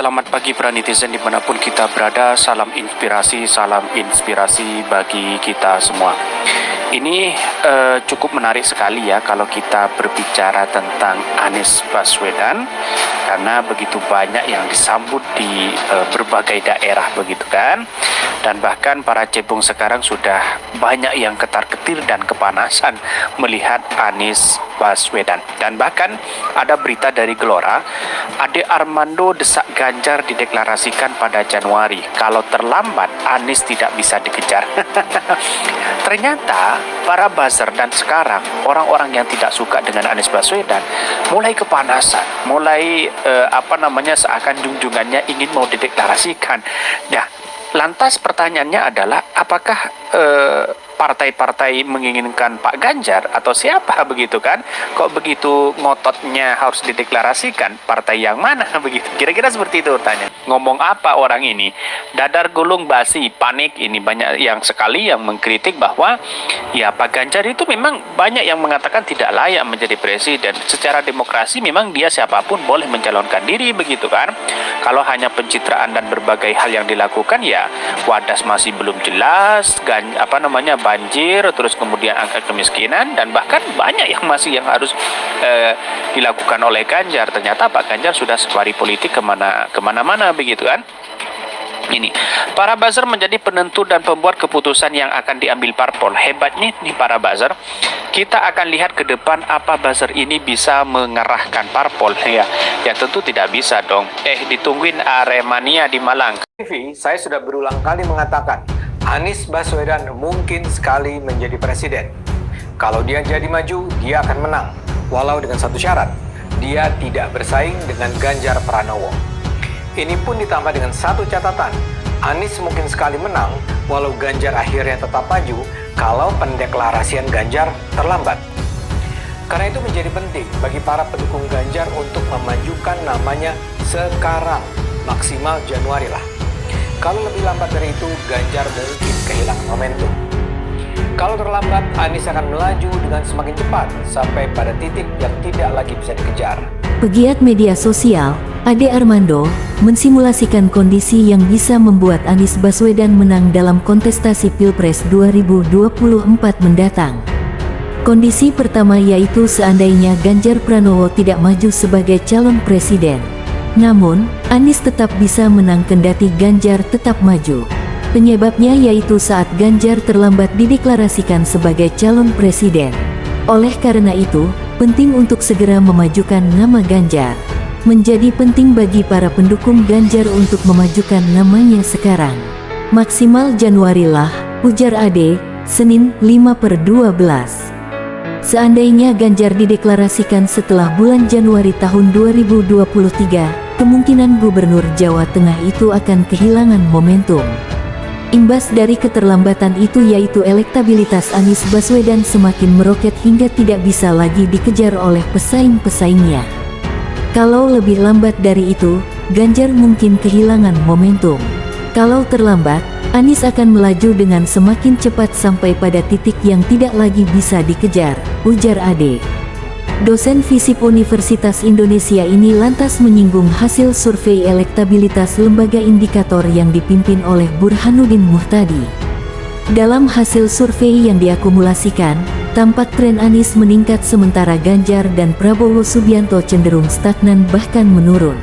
Selamat pagi para netizen dimanapun kita berada. Salam inspirasi bagi kita semua. Ini cukup menarik sekali ya kalau kita berbicara tentang Anies Baswedan, karena begitu banyak yang disambut di berbagai daerah begitu kan. Dan bahkan para cebong sekarang sudah banyak yang ketar-ketir dan kepanasan melihat Anies Baswedan. Dan bahkan ada berita dari Gelora, Ade Armando desak Ganjar dideklarasikan pada Januari. Kalau terlambat, Anies tidak bisa dikejar. Ternyata para buzzer dan sekarang orang-orang yang tidak suka dengan Anies Baswedan mulai kepanasan, mulai seakan junjungannya ingin mau dideklarasikan. Nah, lantas pertanyaannya adalah apakah partai-partai menginginkan Pak Ganjar atau siapa begitu kan? Kok begitu ngototnya harus dideklarasikan? Partai yang mana begitu? Kira-kira seperti itu tanya. Ngomong apa orang ini? Dadar gulung basi, panik ini. Banyak yang sekali yang mengkritik bahwa ya Pak Ganjar itu memang banyak yang mengatakan tidak layak menjadi presiden. Secara demokrasi memang dia siapapun boleh mencalonkan diri begitu kan? Kalau hanya pencitraan dan berbagai hal yang dilakukan ya wadas masih belum jelas, banjir, terus kemudian angka kemiskinan, dan bahkan banyak yang masih harus dilakukan oleh Ganjar. Ternyata Pak Ganjar sudah safari politik kemana-mana begitu kan. Ini, para buzzer menjadi penentu dan pembuat keputusan yang akan diambil parpol. Hebatnya nih para buzzer, kita akan lihat ke depan apa buzzer ini bisa mengarahkan parpol ya. Ya tentu tidak bisa dong. Ditungguin Aremania di Malang. TV, saya sudah berulang kali mengatakan Anies Baswedan mungkin sekali menjadi presiden. Kalau dia jadi maju, dia akan menang. Walau dengan satu syarat, dia tidak bersaing dengan Ganjar Pranowo. Ini pun ditambah dengan satu catatan, Anies mungkin sekali menang, walau Ganjar akhirnya tetap maju kalau pendeklarasian Ganjar terlambat. Karena itu menjadi penting bagi para pendukung Ganjar untuk memajukan namanya sekarang, maksimal Januari lah. Kalau lebih lambat dari itu, Ganjar mungkin kehilangan momentum. Kalau terlambat, Anies akan melaju dengan semakin cepat sampai pada titik yang tidak lagi bisa dikejar. Pegiat media sosial, Ade Armando, mensimulasikan kondisi yang bisa membuat Anies Baswedan menang dalam kontestasi Pilpres 2024 mendatang. Kondisi pertama yaitu seandainya Ganjar Pranowo tidak maju sebagai calon presiden. Namun, Anies tetap bisa menang kendati Ganjar tetap maju. Penyebabnya yaitu saat Ganjar terlambat dideklarasikan sebagai calon presiden. Oleh karena itu, penting untuk segera memajukan nama Ganjar. Menjadi penting bagi para pendukung Ganjar untuk memajukan namanya sekarang. Maksimal Januari lah, ujar Ade, Senin 5/12. Seandainya Ganjar dideklarasikan setelah bulan Januari tahun 2023, kemungkinan Gubernur Jawa Tengah itu akan kehilangan momentum. Imbas dari keterlambatan itu yaitu elektabilitas Anies Baswedan semakin meroket hingga tidak bisa lagi dikejar oleh pesaing-pesaingnya. Kalau lebih lambat dari itu, Ganjar mungkin kehilangan momentum. Kalau terlambat, Anies akan melaju dengan semakin cepat sampai pada titik yang tidak lagi bisa dikejar, ujar Ade. Dosen FISIP Universitas Indonesia ini lantas menyinggung hasil survei elektabilitas lembaga indikator yang dipimpin oleh Burhanuddin Muhtadi. Dalam hasil survei yang diakumulasikan, tampak tren Anies meningkat sementara Ganjar dan Prabowo Subianto cenderung stagnan bahkan menurun.